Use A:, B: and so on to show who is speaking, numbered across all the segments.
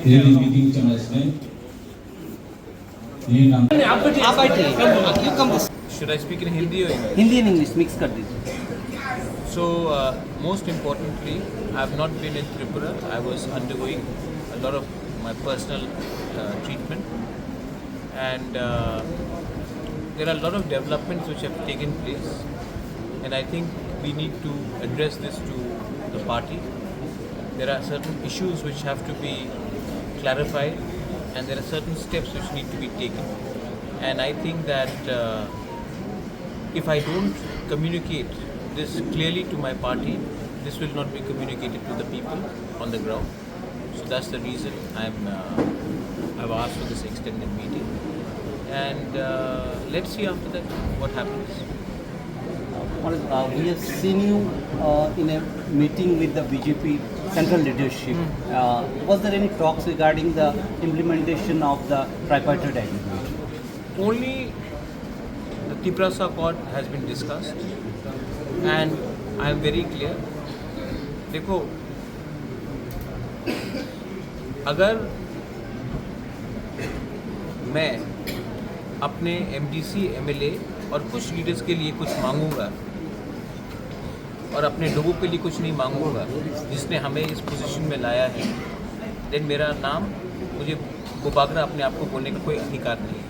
A: daily meeting channels ये नाम
B: आप बैठिए you come this
C: Should I speak in Hindi or English?
B: Hindi and English mix कर दीजिए.
C: So, most importantly, I have not been in Tripura. I was undergoing a lot of my personal treatment, and there are a lot of developments which have taken place, and I think we need to address this to the party. There are certain issues which have to be clarified, and there are certain steps which need to be taken. And I think that if I don't communicate this clearly to my party, this will not be communicated to the people on the ground. So that's the reason I've asked for this extended meeting, and let's see after that what happens.
B: We have seen you in a meeting with the BJP central leadership. Was there any talks regarding the implementation of the tripartite agreement?
C: Only the Tiprasa Accord has been discussed, and I am very clear. देखो, अगर मैं अपने MDC, MLA और कुछ leaders के लिए कुछ मांगूंगा और अपने लोगों के लिए कुछ नहीं मांगूंगा, जिसने हमें इस पोजीशन में लाया है, देन मेरा नाम, मुझे गुबागरा अपने आप को बोलने का कोई अधिकार नहीं है.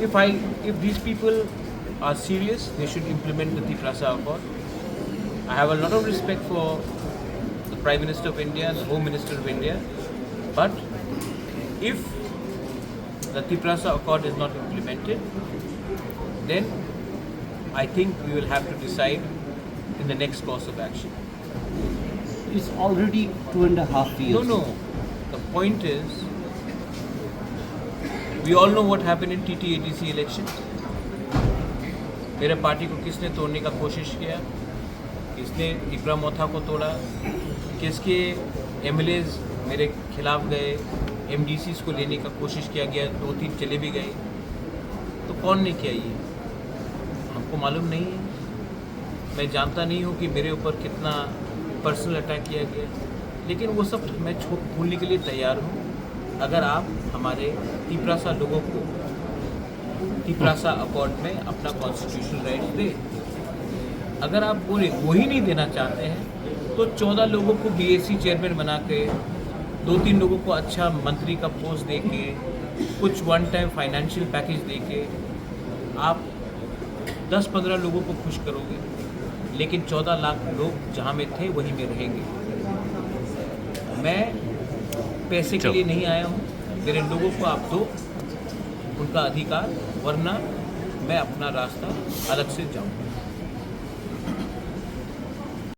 C: If these people are serious, they should implement the Tiprasa Accord. I have a lot of respect for the Prime Minister of India and the Home Minister of India, but if the Tiprasa Accord is not implemented, then I think we will have to decide in the next course of action.
B: It's already 2.5 years.
C: No. The point is, we all know what happened in TT-ATC election. मेरे party को किसने तोड़ने का कोशिश किया, किसने इब्राहिम मोथा को तोड़ा, किसके MLAs मेरे खिलाफ गए, MDCs को लेने का कोशिश किया गया, 2-3 चले भी गए. तो कौन ने किया ये, हमको मालूम नहीं है. मैं जानता नहीं हूँ कि मेरे ऊपर कितना पर्सनल अटैक किया गया, लेकिन वो सब मैं भूलने के लिए तैयार हूँ अगर आप हमारे तिप्रासा लोगों को तिप्रासा अकॉर्ड में अपना कॉन्स्टिट्यूशनल राइट्स दे. अगर आप वो ही नहीं देना चाहते हैं तो 14 लोगों को BSc चेयरमैन बना के, 2-3 लोगों को अच्छा मंत्री का पोस्ट दे के, कुछ वन टाइम फाइनेंशियल पैकेज दे के आप 10-15 लोगों को खुश करोगे, लेकिन 14 लाख लोग जहाँ में थे वहीं में रहेंगे. मैं पैसे के लिए नहीं आया हूँ, मेरे लोगों को आप दो उनका अधिकार, वरना मैं अपना रास्ता अलग से जाऊँ.